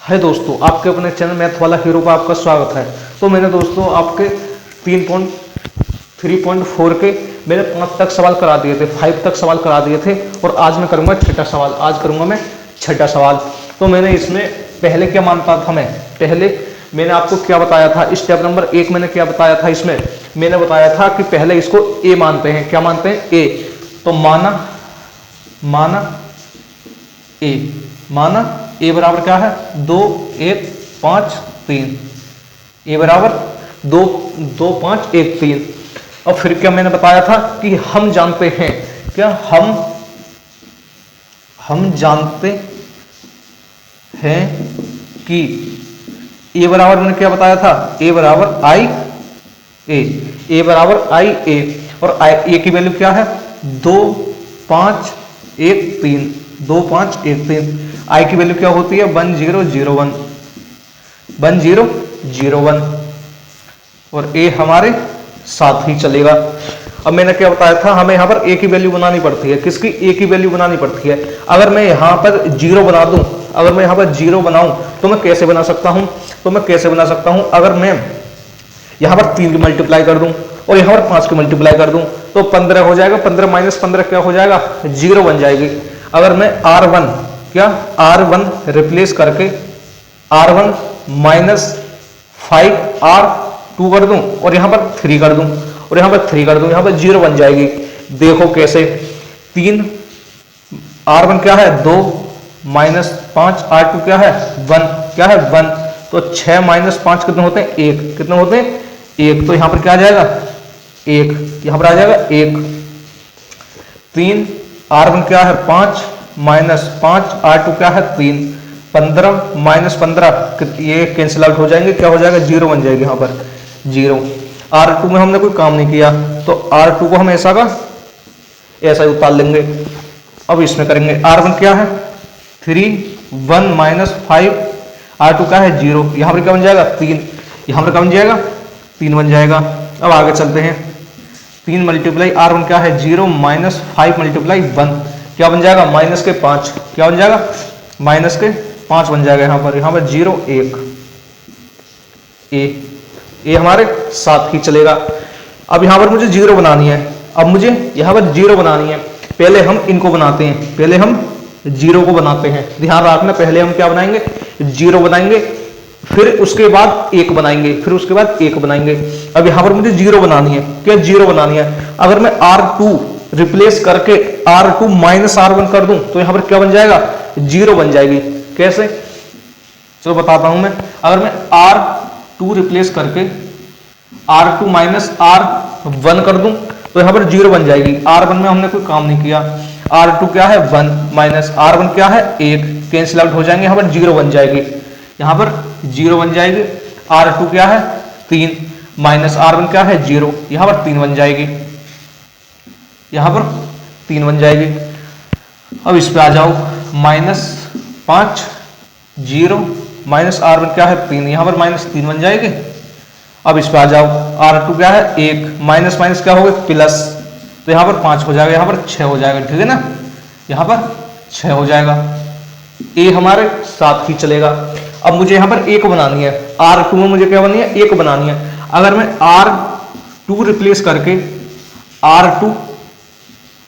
है दोस्तों, आपके अपने चैनल मैथ वाला हीरो पर आपका स्वागत है। तो मैंने दोस्तों आपके 3.4 के मैंने 5 तक सवाल करा दिए थे, 5 तक सवाल करा दिए थे और आज मैं करूंगा छठा सवाल। आज करूंगा मैं छठा सवाल। तो मैंने इसमें पहले क्या मानता था, पहले मैंने आपको क्या बताया था, स्टेप नंबर 1 मैंने क्या बताया था, इसमें मैंने बताया था कि पहले इसको ए मानते हैं। क्या मानते हैं? ए। तो माना ए बराबर क्या है 2 1 5 3। ए बराबर 2 2 5 1 3। और फिर क्या मैंने बताया था कि हम जानते हैं, क्या हम जानते हैं कि ए बराबर, मैंने क्या बताया था, ए बराबर आई ए बराबर आई ए। और ए की वैल्यू क्या है 2 5 1 3। 2 5 1 3। आई की वैल्यू क्या होती है 1 0 0 1 1 0 0 1। और ए हमारे साथ ही चलेगा। अब मैंने क्या बताया था, हमें यहां पर ए की वैल्यू बनानी पड़ती है। किसकी? ए की वैल्यू बनानी पड़ती है। अगर मैं यहां पर 0 बना दूं, अगर मैं यहां पर 0 बनाऊं तो मैं कैसे बना सकता हूं, अगर मैं यहां पर 3 की मल्टीप्लाई कर दूं और यहां पर 5 की मल्टीप्लाई कर दूं तो 15 हो जाएगा। 15 माइनस 15 क्या हो जाएगा 0 बन जाएगी। अगर मैं R1 रिप्लेस करके R1 माइनस 5R2 कर दूं और यहां पर 3 कर दूं और यहां पर 3 कर दूं, यहां पर 0 बन जाएगी। देखो कैसे, 3 R1 क्या है 2 माइनस 5 R2 क्या है 1, क्या है 1। तो 6 माइनस 5 कितने होते हैं 1, कितने होते हैं 1। तो यहां पर क्या आ जाएगा 1, यहां पर आ जाएगा 1। 3 R1 क्या है 5 माइनस 5 R2 क्या है 3। 15 माइनस 15 ये कैंसिल आउट हो जाएंगे, क्या हो जाएगा 0 बन जाएगी, यहां पर 0। R2 में हमने कोई काम नहीं किया तो R2 को हम ऐसा ही उतार लेंगे। अब इसमें करेंगे R1 क्या है 3 1 माइनस 5 R2 क्या है 0। यहां पर क्या बन जाएगा 3, यहां पर क्या बन जाएगा 3 बन जाएगा। अब आगे चलते हैं, 3 मल्टीप्लाई R1 क्या है 0 माइनस 5 मल्टीप्लाई 1 क्या बन जाएगा माइनस के 5, क्या बन जाएगा माइनस के 5 बन जाएगा। यहां पर 0 1 ए हमारे साथ ही चलेगा। अब यहां पर मुझे 0 बनानी है, अब मुझे यहां पर 0 बनानी है। पहले हम इनको बनाते हैं, पहले हम 0 को बनाते हैं। ध्यान रखना, पहले हम क्या बनाएंगे 0 बनाएंगे, फिर उसके बाद 1 बनाएंगे, फिर उसके बाद 1 बनाएंगे। अब यहां पर मुझे 0 बनानी है, क्या 0 बनानी है। अगर मैं R2 रिप्लेस करके R2 माइनस R1 कर दूं तो यहां पर क्या बन जाएगा 0 बन जाएगी। कैसे, चलो बताता हूं मैं। अगर मैं R2 रिप्लेस करके R2 माइनस R1 कर दूं तो यहां पर 0 बन जाएगी। R1 में हमने कोई काम नहीं किया। R2 क्या है 1 माइनस R1 क्या है 1, कैंसिल आउट हो जाएंगे, यहां पर 0 बन जाएगी, यहां पर 0 बन जाएगी। R2 क्या है 3 माइनस R1 क्या है 0, यहां पर 3 बन जाएगी, यहां पर 3 बन जाएगी। अब इस पे आ जाओ, माइनस 5 0 माइनस R1 क्या है 3, यहां पर माइनस 3 बन जाएगी। अब इस पे आ जाओ, R2 क्या है 1 माइनस माइनस क्या हो गया प्लस, तो यहां पर 5 हो जाएगा, यहां पर 6 हो जाएगा, ठीक है ना, यहां पर 6 हो जाएगा। ए हमारे साथ ही चलेगा। अब मुझे यहां पर 1 बनानी है, R2 में मुझे क्या बनानी है 1 बनानी है। अगर मैं R2 रिप्लेस करके R2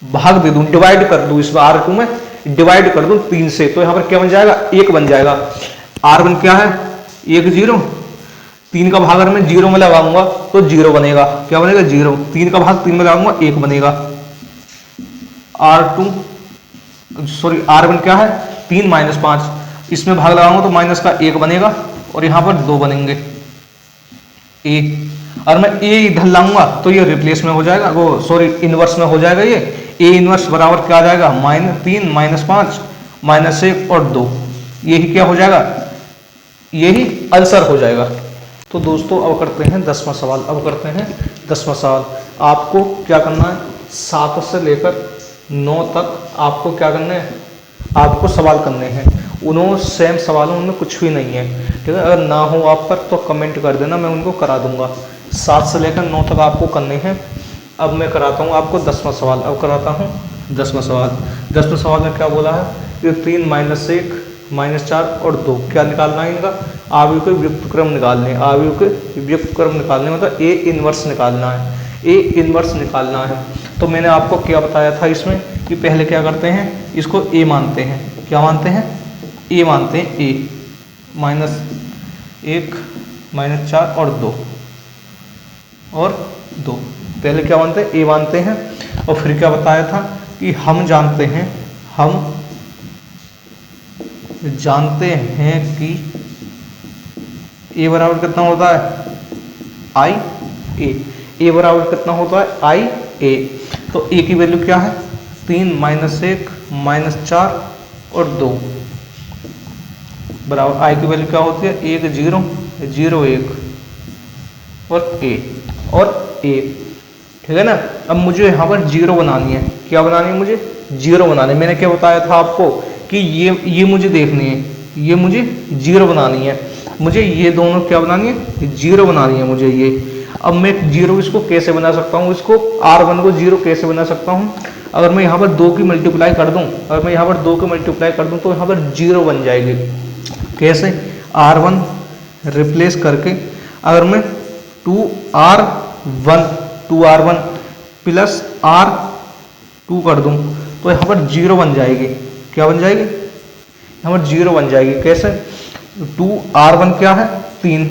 भाग दे दूं, डिवाइड कर दूं, इसमें R2 में डिवाइड कर दूं 3 से, तो यहां पर क्या बन जाएगा 1 बन जाएगा। R1 क्या है 1 0, 3 का भाग अगर मैं 0 में लगाऊंगा तो 0 बनेगा, क्या बनेगा 0। 3 का भाग 3 में लगाऊंगा 1 बनेगा। R1 क्या है 3 माइनस 5, इसमें भाग लगाऊंगा तो माइनस का 1 बनेगा और यहां पर 2 बनेंगे ए। और मैं ए इधर लाऊंगा तो ये रिप्लेस में हो जाएगा, इनवर्स में हो जाएगा। ये ए इनवर्स बराबर क्या आ जाएगा -3 माइनस 5 माइनस 1 और 2, यही क्या हो जाएगा, यही आंसर हो जाएगा। तो दोस्तों अब करते हैं 10वां सवाल। आपको क्या करना है 7 से लेकर 9 तक आपको क्या करना है, आपको सवाल करने हैं। उन्होंने सेम सवालों में कुछ भी नहीं है, ठीक है। अगर ना हो आप पर तो कमेंट कर देना, मैं उनको करा दूंगा। 7 से लेकर 9 तक आपको करने हैं। अब मैं कराता हूँ आपको 10वां सवाल। अब कराता हूँ 10वां सवाल। 10वें सवाल में क्या बोला है, ये 3 माइनस 1 -4 और 2 क्या निकालना है इनका, आव्यूह के व्युत्क्रम क्रम निकालने, आव्यूह के व्युत्क्रम क्रम निकालने मतलब ए इनवर्स निकालना है, ए इनवर्स निकालना है। तो मैंने आपको क्या बताया था इसमें कि पहले क्या करते हैं, इसको ए मानते हैं, क्या मानते हैं, ए मानते हैं, ए -1 -4 और 2 पहले क्या मानते हैं, ए मानते हैं। और फिर क्या बताया था कि हम जानते हैं कि ए बराबर कितना होता है, आई ए, ए बराबर कितना होता है, आई ए। तो ए की वैल्यू क्या है, 3 -1 -4 और 2 बराबर आई की वैल्यू क्या होती है, 1 0 0 1 और ए, ठीक है ना। अब मुझे यहाँ पर 0 बनानी है, क्या बनानी है, मुझे 0 बनानी है। मैंने क्या बताया था आपको कि ये मुझे देखनी है, ये मुझे 0 बनानी है, मुझे ये दोनों क्या बनानी है, 0 बनानी है मुझे ये। अब मैं 0 इसको कैसे बना सकता हूँ, इसको R1 को 0 कैसे बना सकता हूँ, अगर मैं यहाँ पर 2 की मल्टीप्लाई कर दूँ, अगर मैं यहाँ पर 2 की मल्टीप्लाई कर दूँ तो यहाँ पर 0 बन जाएगी। कैसे, R1 रिप्लेस करके अगर मैं 2R1 प्लस R2 कर दूं तो यहाँ पर 0 बन जाएगी, क्या बन जाएगी, यहाँ पर 0 बन जाएगी। कैसे, 2R1 क्या है 3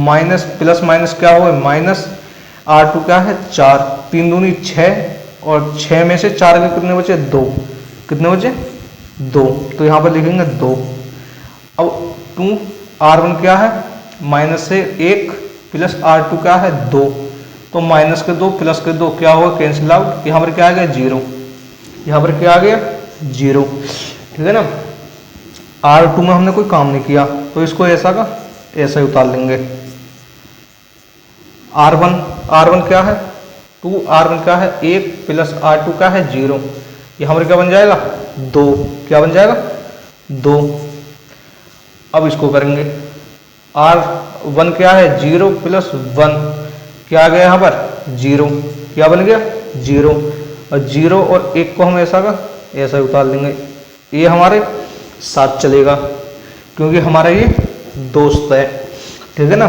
माइनस प्लस माइनस क्या होगा माइनस, R2 क्या है 4, 3 दूनी 6 और 6 में से 4 के कितने बचे 2, कितने बचे 2, तो यहाँ पर लिखेंगे 2। अब 2R1 क्या है माइनस से 1 प्लस R2 क्या है 2, तो माइनस के 2 प्लस के 2 क्या होगा कैंसिल आउट, यहाँ पर क्या आ गया 0, यहाँ पर क्या आ गया 0, ठीक है ना। R2 में हमने कोई काम नहीं किया तो इसको ऐसा का ऐसा ही उतार लेंगे। R1 क्या है 2R1 क्या है 1 प्लस R2 क्या है 0, यहाँ पर क्या बन जाएगा 2, क्या बन जाएगा 2। अब इसको करेंगे, R1 क्या है 0 प्लस 1 क्या आ गया यहाँ पर 0, क्या बन गया 0, और 0 और 1 को हम ऐसा का ऐसा ही उतार लेंगे, ये हमारे साथ चलेगा क्योंकि हमारा ये दोस्त है, ठीक है ना।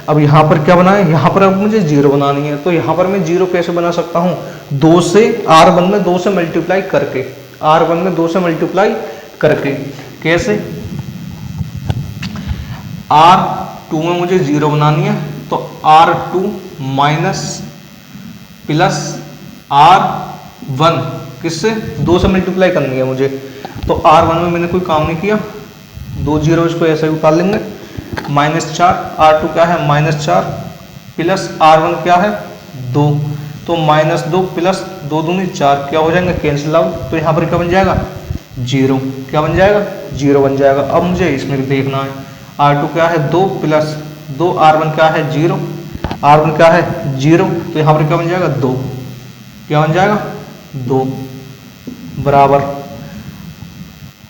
अब यहाँ पर क्या बनाए, यहाँ पर अब मुझे 0 बनानी है, तो यहाँ पर मैं 0 कैसे बना सकता हूँ, 2 से R1 में 2 से मल्टीप्लाई करके, R1 में 2 से मल्टीप्लाई करके। कैसे, R2 में मुझे 0 बनानी है तो R2 माइनस प्लस R1 किससे 2 से मल्टीप्लाई करनी है मुझे, तो R1 में मैंने कोई काम नहीं किया, 2 0 इसको ऐसे ही उतार लेंगे, -4 R2 क्या है -4 प्लस R1 क्या है 2, तो -2 प्लस 2 दूनी 4 क्या हो जाएंगे कैंसिल आउट, तो यहाँ पर क्या बन जाएगा 0, क्या बन जाएगा 0 बन जाएगा। अब मुझे इसमें देखना है, R2 क्या है 2 प्लस 2 R1 क्या है 0, R1 क्या है 0, तो यहाँ पर क्या बन जाएगा 2, क्या बन जाएगा 2 बराबर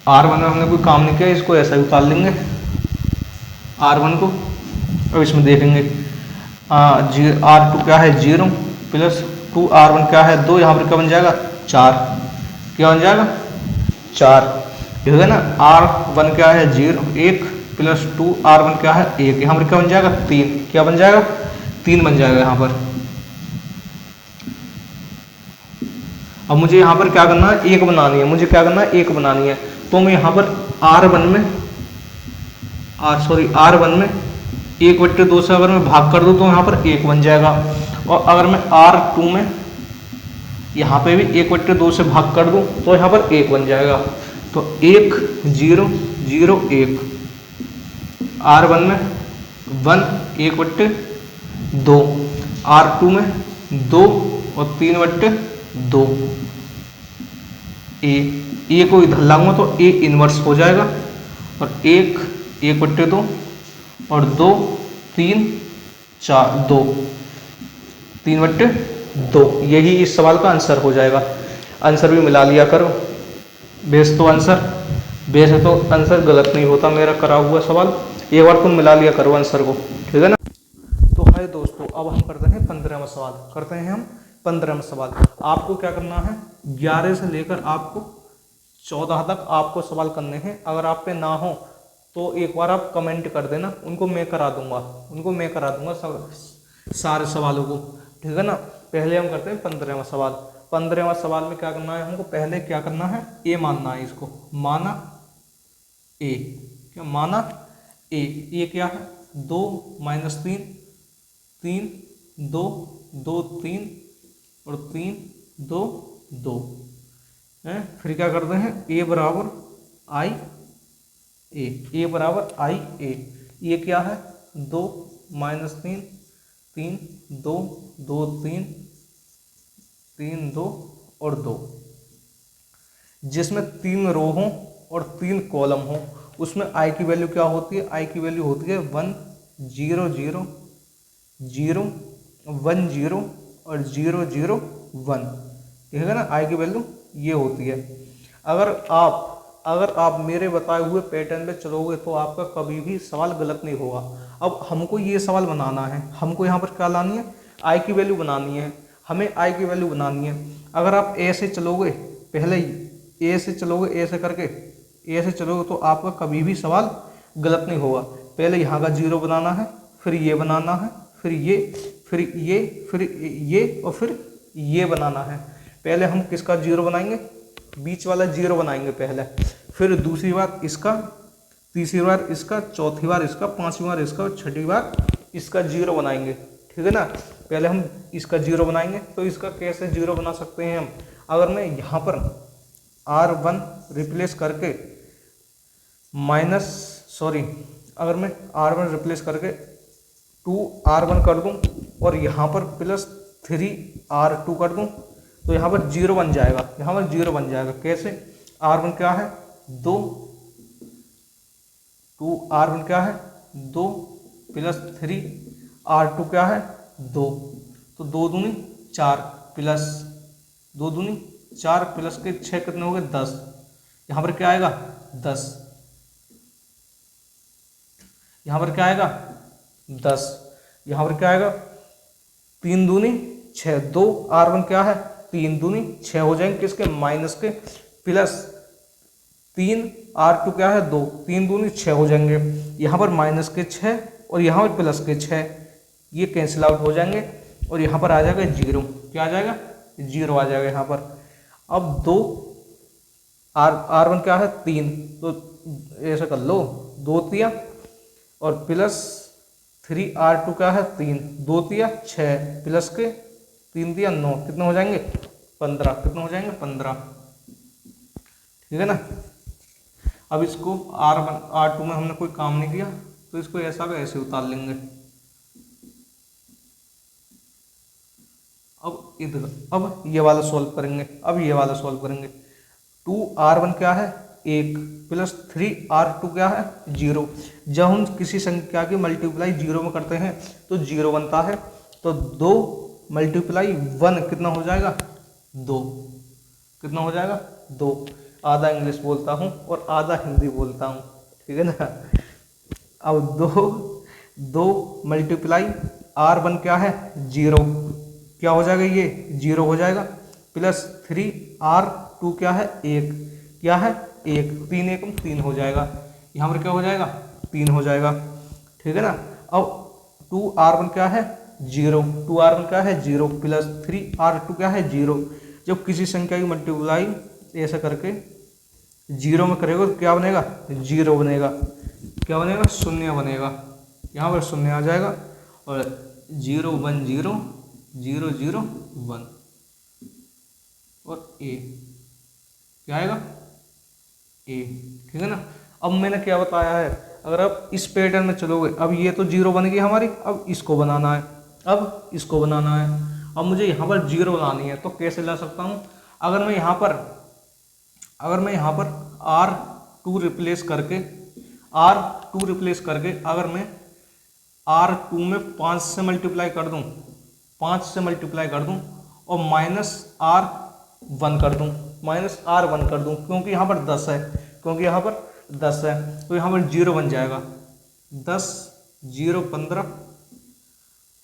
R1 में हमने कोई काम नहीं किया, इसको ऐसा ही उतार लेंगे R1 को। अब इसमें देखेंगे R2 क्या है 0 प्लस 2 R1 क्या है 2, यहाँ पर क्या बन जाएगा 4, क्या बन जाएगा 4, ठीक है ना। R1 क्या है 0 1 प्लस 2 R1 क्या है 1, यहाँ पर क्या बन जाएगा 3, क्या बन जाएगा 3 बन जाएगा यहाँ पर। अब मुझे यहाँ पर क्या करना है, 1 बनानी है, मुझे क्या करना है 1 बनानी है, तो मैं यहाँ पर R1 में 1/2 से अगर मैं भाग कर दूँ तो यहाँ पर 1 बन जाएगा, और अगर मैं R2 में यहाँ पे भी 1/2 से भाग कर दूँ तो यहाँ पर 1 बन जाएगा, तो 1 0 0 1, R1 में 1 1/2, R2 में 2 और 3/2, ए को इधर लाऊंगा तो ए इनवर्स हो जाएगा, और 1 1/2 और 2 3 4 2 3/2, यही इस सवाल का आंसर हो जाएगा। आंसर भी मिला लिया करो, वैसे तो आंसर गलत नहीं होता मेरा करा हुआ सवाल, एक बार तुम मिला लिया करो आंसर को, ठीक है ना। तो है दोस्तों, अब हम करते हैं 15वां सवाल, करते हैं हम 15वां सवाल। आपको क्या करना है, 11 से लेकर आपको 14 तक आपको सवाल करने हैं। अगर आप पे ना हो तो एक बार आप कमेंट कर देना, उनको मैं करा दूंगा सारे सवालों को, ठीक है ना। पहले हम करते हैं 15वां सवाल। 15वां सवाल में क्या करना है हमको, पहले क्या करना है, ए मानना है इसको, माना ए, क्या माना ए क्या है, 2 माइनस 3, 3 2 2 3 और 3 2 2 है। फिर क्या करते हैं, ए बराबर आई ए बराबर आई ए क्या है, 2 माइनस 3, 3 2 2 3 3 2 और 2, जिसमें 3 रो हों और 3 कॉलम हों, उसमें आई की वैल्यू क्या होती है, आई की वैल्यू होती है 1 0 0 0 1 0 और 0 0 1, ठीक है ना। आई की वैल्यू ये होती है। अगर आप मेरे बताए हुए पैटर्न पे चलोगे तो आपका कभी भी सवाल गलत नहीं होगा। अब हमको ये सवाल बनाना है, हमको यहाँ पर क्या लानी है, आई की वैल्यू बनानी है, हमें आई की वैल्यू बनानी है। अगर आप ए से चलोगे, पहले ही ए से चलोगे, ए से चलोगे तो आपका कभी भी सवाल गलत नहीं होगा। पहले यहाँ का 0 बनाना है, फिर ये बनाना है, फिर ये फिर ये फिर ये और फिर ये बनाना है। पहले हम किसका 0 बनाएंगे, बीच वाला 0 बनाएंगे पहले, फिर दूसरी बार इसका, तीसरी बार इसका, चौथी बार इसका, पांचवी बार इसका और छठी बार इसका 0 बनाएंगे, ठीक है ना। पहले हम इसका 0 बनाएंगे, तो इसका कैसे 0 बना सकते हैं हम, अगर मैं यहाँ पर R1 रिप्लेस करके अगर मैं R1 रिप्लेस करके 2R1 कर दूं और यहाँ पर प्लस 3R2 कर दूं, तो यहाँ पर 0 बन जाएगा, यहाँ पर 0 बन जाएगा। कैसे, R1 क्या है 2 2R1 क्या है 2 प्लस 3R2 क्या है 2, तो 2 दूनी 4 प्लस 2 दूनी 4 प्लस के 6 कितने हो गए 10, यहाँ पर क्या आएगा 10, यहाँ पर क्या आएगा 10, यहाँ पर क्या आएगा 3 दूनी 6, 2R1 क्या है 3 दूनी 6 हो जाएंगे किसके, माइनस के, प्लस 3R2 क्या है 2, 3 दूनी 6 हो जाएंगे, यहाँ पर माइनस के 6 और यहाँ पर प्लस के 6, ये कैंसिल आउट हो जाएंगे और यहाँ पर आ जाएगा 0, क्या आ जाएगा 0 आ जाएगा यहाँ पर। अब R1 क्या है 3, तो ऐसा कर लो 2 तिया और प्लस 3R2 क्या है 3, 2 तिया 6 प्लस के 3 तिया 9, कितने हो जाएंगे 15, कितने हो जाएंगे 15, ठीक है ना। अब इसको R2 में हमने कोई काम नहीं किया, तो इसको ऐसा का ऐसे उतार लेंगे। अब ये वाला सॉल्व करेंगे, 2R1 क्या है 1 प्लस 3R2 क्या है 0। जब हम किसी संख्या की मल्टीप्लाई 0 में करते हैं तो 0 बनता है, तो 2 मल्टीप्लाई 1 कितना हो जाएगा 2, कितना हो जाएगा 2। आधा इंग्लिश बोलता हूँ और आधा हिंदी बोलता हूँ, ठीक है ना। अब 2 मल्टीप्लाई R1 क्या है 0, क्या हो जाएगा ये 0 हो जाएगा, प्लस 3R2 क्या है 1, क्या है 1, 3 1 3 हो जाएगा, यहाँ पर क्या हो जाएगा 3 हो जाएगा, ठीक है ना। अब 2R1 क्या है 0, 2R1 क्या है 0 प्लस 3R2 क्या है 0। जब किसी संख्या की मल्टीप्लाई ऐसा करके 0 में करेगा तो क्या बनेगा 0 बनेगा, क्या बनेगा 0 बनेगा, यहाँ पर 0 आ जाएगा और 0 1 0 0 0 1 और A क्या आएगा A, ठीक है ना। अब मैंने क्या बताया है, अगर आप इस पैटर्न में चलोगे, अब ये तो 0 बन गई हमारी, अब इसको बनाना है, अब मुझे यहाँ पर 0 लानी है, तो कैसे ला सकता हूँ, अगर मैं यहाँ पर R2 रिप्लेस करके अगर मैं R2 में 5 से मल्टीप्लाई कर दूं, और माइनस R1 कर दूं, क्योंकि यहाँ पर 10 है, तो यहाँ पर 0 बन जाएगा, 10 0 15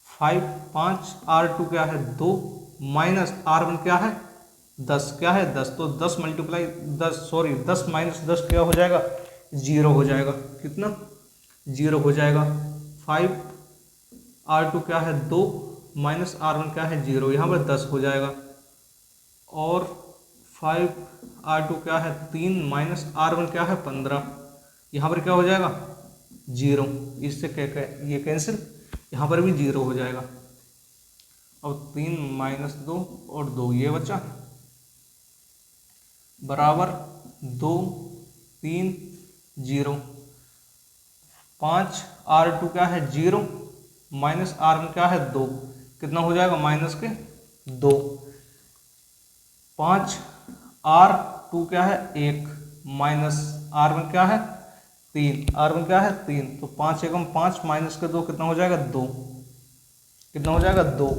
5 5 R2 क्या है 2 माइनस R1 क्या है 10 क्या है 10, तो 10 मल्टीप्लाई 10 सॉरी 10 माइनस 10 क्या हो जाएगा 0 हो जाएगा। कितना 0 हो जाएगा। 5 R2 क्या है 2 माइनस R1 क्या है 0, यहाँ पर 10 हो जाएगा। और 5 R2 क्या है 3 माइनस R1 क्या है 15, यहाँ पर क्या हो जाएगा 0। इससे क्या ये कैंसिल, यहाँ पर भी 0 हो जाएगा। अब 3 माइनस 2 और 2 ये बचा बराबर 2 3 0। 5 R2 क्या है 0 माइनस R1 क्या है 2, कितना हो जाएगा माइनस के 2। 5 R2 क्या है 1 माइनस R1 क्या है 3, R1 क्या है 3, तो 5 एकम 5 माइनस के 2 कितना हो जाएगा 2, कितना हो जाएगा 2,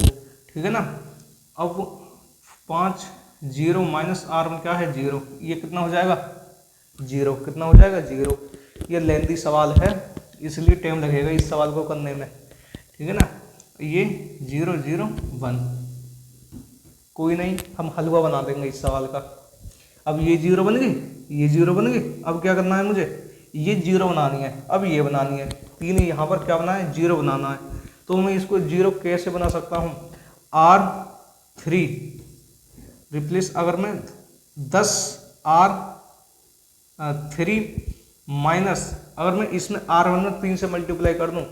ठीक है ना। अब 5 0 माइनस R1 क्या है 0, ये कितना हो जाएगा 0, कितना हो जाएगा 0। ये लेंथी सवाल है इसलिए टाइम लगेगा इस सवाल को करने में, ठीक है ना। ये 0 0 1, कोई नहीं हम हलवा बना देंगे इस सवाल का। अब ये 0 बन गई, ये 0 बन गई। अब क्या करना है मुझे, ये 0 बनानी है, अब ये बनानी है। 3 यहाँ पर क्या बनाना है 0 बनाना है। तो मैं इसको 0 कैसे बना सकता हूँ, R3 रिप्लेस, अगर मैं 10 R3 माइनस, अगर मैं इसमें R1 में 3 से मल्टीप्लाई कर दूँ,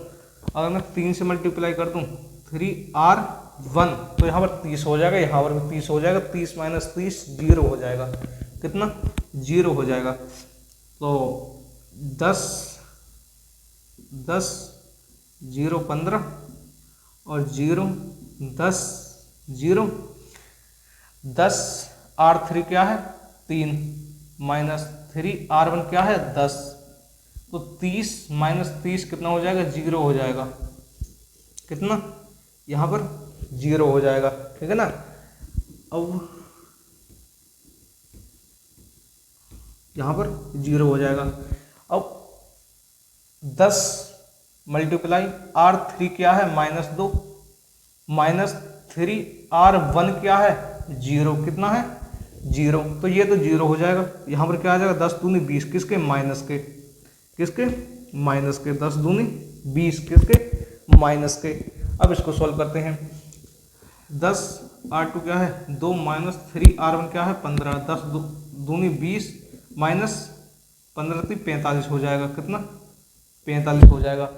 अगर मैं 3 से मल्टीप्लाई कर दूँ 3R1, तो यहाँ पर 30 हो जाएगा, यहाँ पर भी 30 हो जाएगा। 30 माइनस 30 0 हो जाएगा, कितना 0 हो जाएगा। तो 10 10 0 15 और 0 10 0। 10 R3 क्या है 3 माइनस 3R1 क्या है 10, तो 30 माइनस 30 कितना हो जाएगा 0 हो जाएगा, कितना यहाँ पर 0 हो जाएगा, ठीक है ना। अब यहाँ पर 0 हो जाएगा। अब 10 मल्टीप्लाई R3 क्या है -2 माइनस 3R1 क्या है 0, कितना है 0, तो ये तो 0 हो जाएगा। यहाँ पर क्या आ जाएगा 10 दूनी 20, किसके माइनस के, किसके माइनस के, 10 दूनी 20 किसके माइनस के। अब इसको सॉल्व करते हैं। 10 R2 क्या है 2 माइनस 3R1 क्या है 15, 10 दूनी 20 माइनस 15 थी 45 हो जाएगा, कितना 45 हो जाएगा।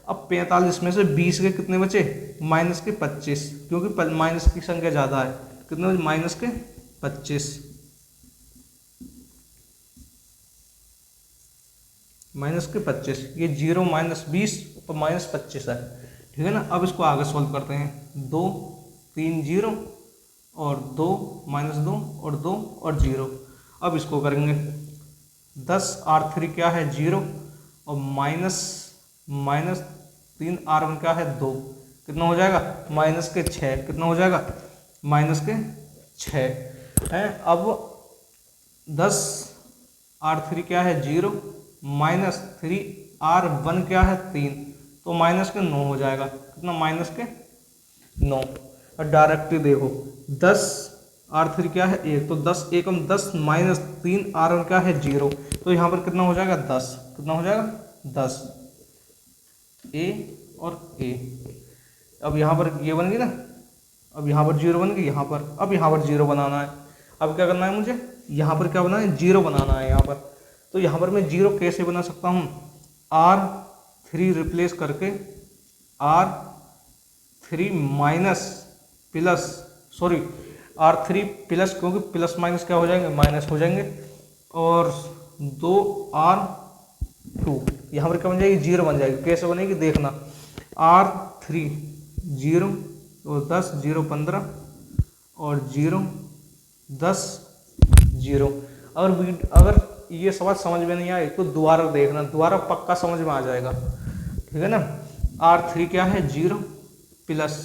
अब 45 में से 20 के कितने बचे माइनस के 25, क्योंकि माइनस की संख्या ज़्यादा है, कितने बचे माइनस के 25, माइनस के 25, ये 0 माइनस 20 और माइनस 25 है, ठीक है ना। अब इसको आगे सॉल्व करते हैं। 2 3 0 और 2 माइनस 2 और 2 और 0। अब इसको करेंगे 10 R3 क्या है 0 और माइनस 3R1 क्या है 2, कितना हो जाएगा माइनस के 6, कितना हो जाएगा माइनस के 6 है। अब 10 R3 क्या है 0 माइनस 3R1 क्या है 3, तो माइनस के 9 हो जाएगा, कितना माइनस के 9। और डायरेक्टली देखो 10 R3 क्या है 1, तो 10 एकम 10 माइनस 3R1 क्या है 0, तो यहाँ पर कितना हो जाएगा 10, कितना हो जाएगा 10, A और A। अब यहाँ पर ये बन गई ना, अब यहाँ पर 0 बन गई, यहाँ पर अब यहाँ पर 0 बनाना है। अब क्या करना है मुझे, यहाँ पर क्या बनाना है 0 बनाना है यहाँ पर। तो यहाँ पर मैं 0 कैसे बना सकता हूँ, R3 रिप्लेस करके R3 minus plus sorry R3 plus, क्योंकि प्लस माइनस क्या हो जाएंगे माइनस हो जाएंगे, और 2R2 यहाँ पर क्या बन जाएगी 0 बन जाएगी। कैसे बनेगी देखना, R3 0 तो 10 0 15 और 0 10 0। अगर ये सवाल समझ में नहीं आए तो दोबारा देखना, दोबारा पक्का समझ में आ जाएगा, ठीक है ना। R3 क्या है 0 प्लस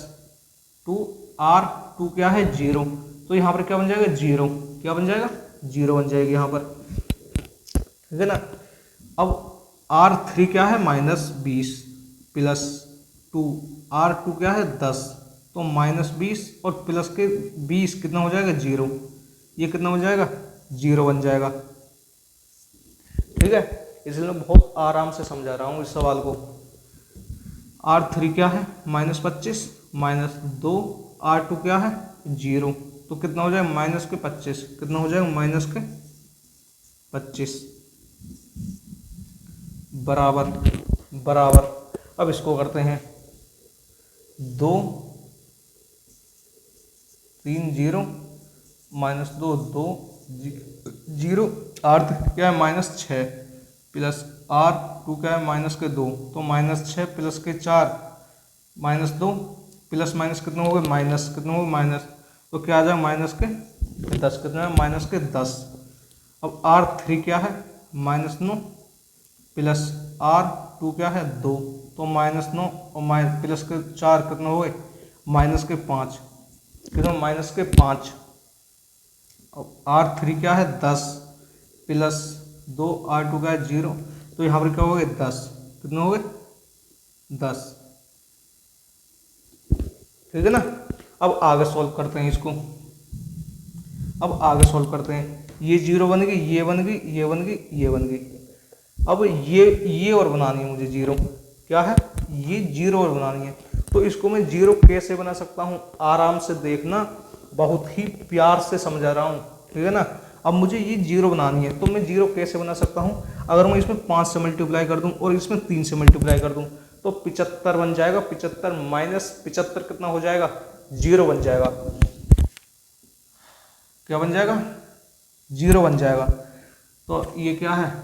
2R2 क्या है 0, तो यहाँ पर क्या बन जाएगा 0, क्या बन जाएगा 0 बन जाएगी यहाँ पर, ठीक है ना। अब R3 क्या है -20 प्लस 2R2 क्या है 10, तो -20 और प्लस के 20 कितना हो जाएगा 0, ये कितना हो जाएगा, 0 बन जाएगा। ठीक है, इसलिए मैं बहुत आराम से समझा रहा हूँ इस सवाल को। R3 क्या है, -25 -2, R2 क्या है, 0, तो कितना हो जाएगा, -25, कितना हो जाएगा, -25 बराबर बराबर। अब इसको करते हैं 2 3 0 -2 2 0, R3 क्या है, -6 प्लस R2 क्या है, -2, तो -6 प्लस के 4 -2 प्लस माइनस कितना हो गया, माइनस कितना हो गया, माइनस, तो क्या आ जाएगा, -10, कितना है, -10। अब R3 क्या है, -9 प्लस R2 क्या है, 2, तो -9 और प्लस के 4 कितना हो गए, -5, कितना, -5। अब R3 क्या है, 10 प्लस 2, R2 का है 0, तो यहाँ पर क्या हो गए, 10, कितना हो गए, 10। ठीक है ना। अब आगे सॉल्व करते हैं इसको, अब आगे सॉल्व करते हैं। ये 0 बन गई, ये बन गई, ये बन गई, ये बन गई। अब ये और बनानी है मुझे 0, क्या है, ये 0 और बनानी है। तो इसको मैं 0 कैसे बना सकता हूँ, आराम से देखना, बहुत ही प्यार से समझा रहा हूँ। ठीक है ना। अब मुझे ये 0 बनानी है, तो मैं 0 कैसे बना सकता हूँ, अगर मैं इसमें 5 से मल्टीप्लाई कर दूँ और इसमें 3 से मल्टीप्लाई कर दूँ, तो 75 बन जाएगा। 75 माइनस 75 कितना हो जाएगा, 0 बन जाएगा। क्या बन जाएगा, 0 बन जाएगा। तो ये क्या है,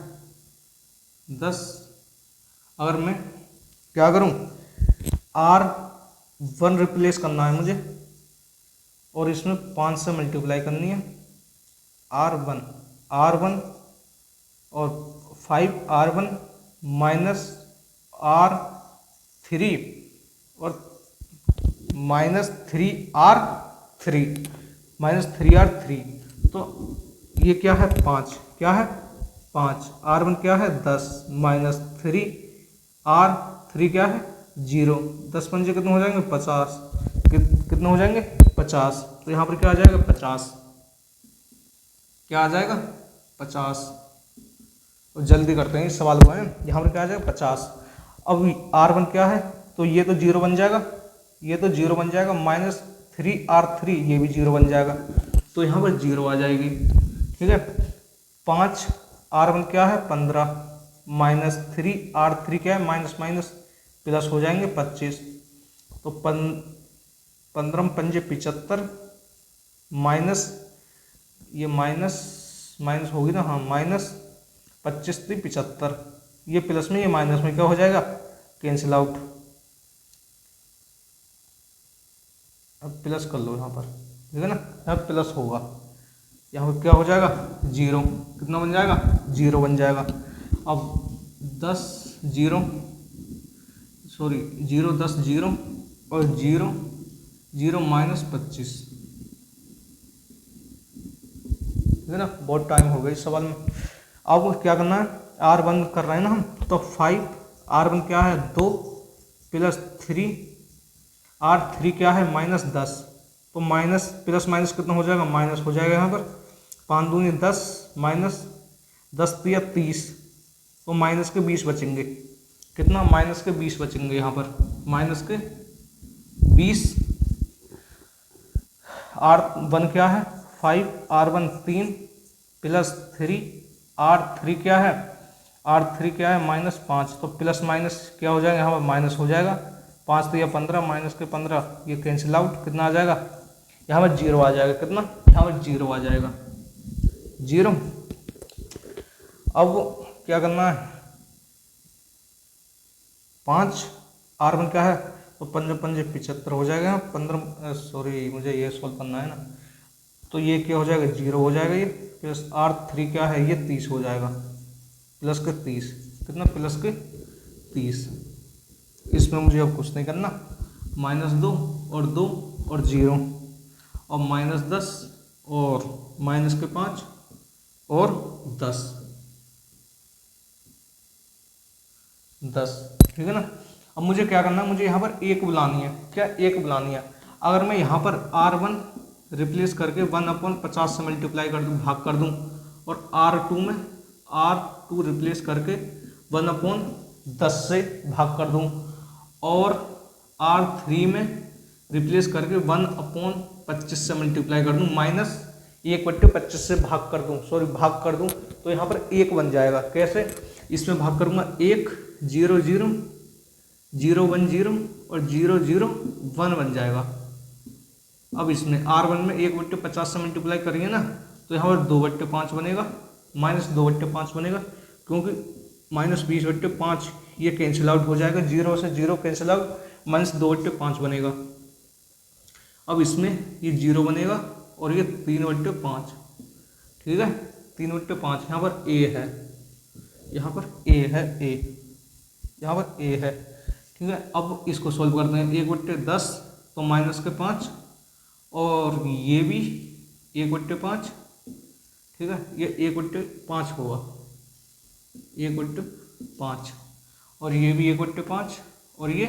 10। अगर मैं क्या करूं, R1 रिप्लेस करना है मुझे और इसमें 5 से मल्टीप्लाई करनी है, R1 और 5R1 माइनस R3 और -3R3, तो ये क्या है, 5, क्या है, 5। R1 क्या है, 10 -3R3 क्या है, 0। 10 पंजे कितने हो जाएंगे, 50, कितने हो जाएंगे, 50। तो यहाँ पर क्या आ जाएगा, 50, क्या आ जाएगा, 50। और जल्दी करते हैं इस सवाल को, है यहाँ पर क्या आ जाएगा, 50। अब R1 क्या है, तो ये तो 0 बन जाएगा, ये तो 0 बन जाएगा, -3R3 ये भी 0 बन जाएगा, तो यहाँ पर 0 आ जाएगी। ठीक है। 5 R1 क्या है, 15 -3R3 क्या है, माइनस माइनस प्लस हो जाएंगे 25, तो 15 पंजे 75 माइनस, ये माइनस माइनस होगी ना, हाँ, -25 3 75, ये प्लस में ये माइनस में क्या हो जाएगा, कैंसिल आउट। अब प्लस कर लो यहाँ पर, ठीक है ना, यहाँ प्लस होगा, यहाँ पर क्या हो जाएगा, 0, कितना बन जाएगा, 0 बन जाएगा। अब 10 0 सॉरी 0 10 0 और 0 0 -25, ठीक है ना। बहुत टाइम हो गया इस सवाल में। अब क्या करना है, R1 कर रहे हैं ना हम, तो 5 R1 क्या है, 2 प्लस 3 R3 क्या है, -10, तो माइनस प्लस माइनस कितना हो जाएगा, माइनस हो जाएगा। यहाँ पर 5 दूनी 10 माइनस 10 3 30, तो माइनस के 20 बचेंगे, कितना, माइनस के 20 बचेंगे यहाँ पर, माइनस के 20। R1 क्या है, 5 R1 3 प्लस 3 R3 क्या है, R3 क्या है, -5, तो प्लस माइनस क्या हो जाएगा, यहाँ पर माइनस हो जाएगा, 5 तो या 15 माइनस के 15, ये कैंसिल आउट, कितना आ जाएगा, यहाँ पर 0 आ जाएगा, कितना, यहाँ पर 0 आ जाएगा, 0। अब क्या करना है, 5 R1 क्या है, तो 15 पंजे 75 हो जाएगा, 15 सॉरी मुझे ये सॉल्व करना है ना, तो ये क्या हो जाएगा, 0 हो जाएगा, ये प्लस R3 क्या है, ये 30 हो जाएगा, प्लस के 30, कितना, प्लस के 30। इसमें मुझे अब कुछ नहीं करना, -2 और 2 और 0 और -10 और -5 और 10, ठीक है ना। अब मुझे क्या करना है, मुझे यहाँ पर 1 बुलानी है, क्या 1 बुलानी है। अगर मैं यहाँ पर R1 रिप्लेस करके 1/50 से मल्टीप्लाई कर दूँ, भाग कर दूँ, और R2 में R2 रिप्लेस करके 1/10 से भाग कर दूँ, और R3 में रिप्लेस करके 1/25 से मल्टीप्लाई कर दूँ, माइनस 1/25 से भाग कर दूँ, भाग कर दूँ, तो यहाँ पर 1 बन जाएगा। कैसे? इसमें भाग करूँगा 1 0 0 0 1 0 और 0 0 1 बन जाएगा। अब इसमें R1 में 1/50 से मल्टीप्लाई करेंगे ना, तो यहाँ पर 2/5 बनेगा, माइनस 2/5 बनेगा, क्योंकि माइनस 20/5 ये कैंसिल आउट हो जाएगा, 0 से 0 कैंसिल आउट, माइनस 2/5 बनेगा। अब इसमें ये 0 बनेगा और ये 3/5, ठीक है, 3/5। यहाँ पर a है, यहाँ पर a है, a यहाँ पर a है, ठीक है। अब इसको सोल्व करते हैं। 1/10 तो माइनस के 5, और ये भी 1/5, ठीक है, ये 1/5 होगा, 1/5, और ये भी 1/5, और ये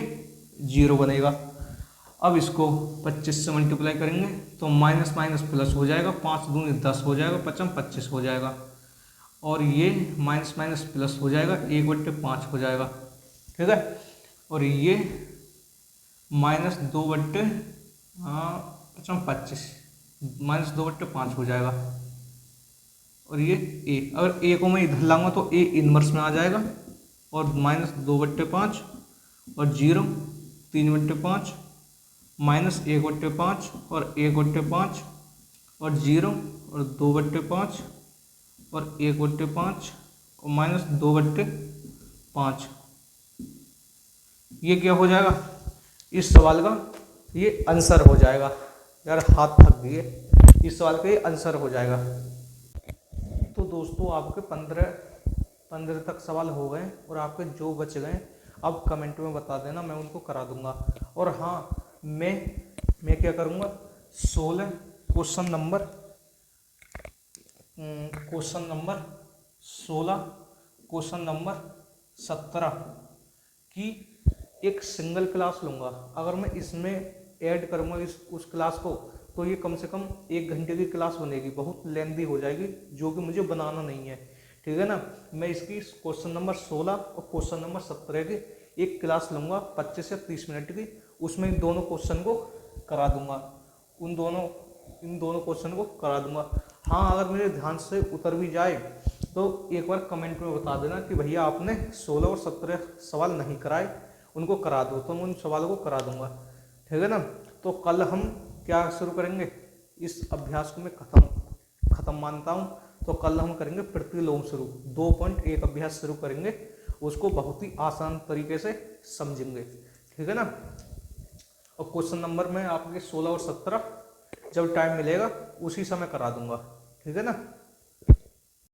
0 बनेगा। अब इसको 25 से मल्टीप्लाई करेंगे तो माइनस माइनस प्लस हो जाएगा, 5 दूनी 10 हो जाएगा, 25 हो जाएगा, और ये माइनस माइनस प्लस हो जाएगा, 1/5 हो जाएगा, ठीक है। और ये माइनस 2/25 माइनस 2/5 हो जाएगा, और ये a, अगर a को मैं इधर लाऊंगा तो a इनवर्स में आ जाएगा, और माइनस 2/5 और 0 3/5, माइनस 1/5 और 1/5 और 0 और 2/5 और 1/5 और माइनस 2/5। ये क्या हो जाएगा? इस सवाल का ये आंसर हो जाएगा। यार हाथ थक गए, इस सवाल का ये आंसर हो जाएगा। तो दोस्तों आपके 15 तक सवाल हो गए, और आपके जो बच गए अब कमेंट में बता देना, मैं उनको करा दूंगा। और हाँ, मैं क्या करूँगा, 16 क्वेश्चन नंबर 16, क्वेश्चन नंबर 17 की एक सिंगल क्लास लूँगा। अगर मैं इसमें ऐड करूँगा उस क्लास को, तो ये कम से कम 1 घंटे की क्लास बनेगी, बहुत लेंदी हो जाएगी, जो कि मुझे बनाना नहीं है, ठीक है ना। मैं इसकी क्वेश्चन नंबर 16 और क्वेश्चन नंबर 17 की एक क्लास लूँगा 25 या 30 मिनट की, उसमें इन दोनों क्वेश्चन को करा दूंगा, इन दोनों क्वेश्चन को करा दूंगा। हाँ, अगर मेरे ध्यान से उतर भी जाए तो एक बार कमेंट में बता देना कि भैया आपने 16 और 17 सवाल नहीं कराए, उनको करा दो, तो मैं उन सवालों को करा दूंगा, ठीक है ना। तो कल हम क्या शुरू करेंगे, इस अभ्यास को मैं खत्म मानता हूँ, तो कल हम करेंगे प्रतिलोम शुरू, 2.1 अभ्यास शुरू करेंगे, उसको बहुत ही आसान तरीके से समझेंगे, ठीक है ना। और क्वेश्चन नंबर में आपके 16 और 17 जब टाइम मिलेगा उसी समय करा दूंगा, ठीक है ना।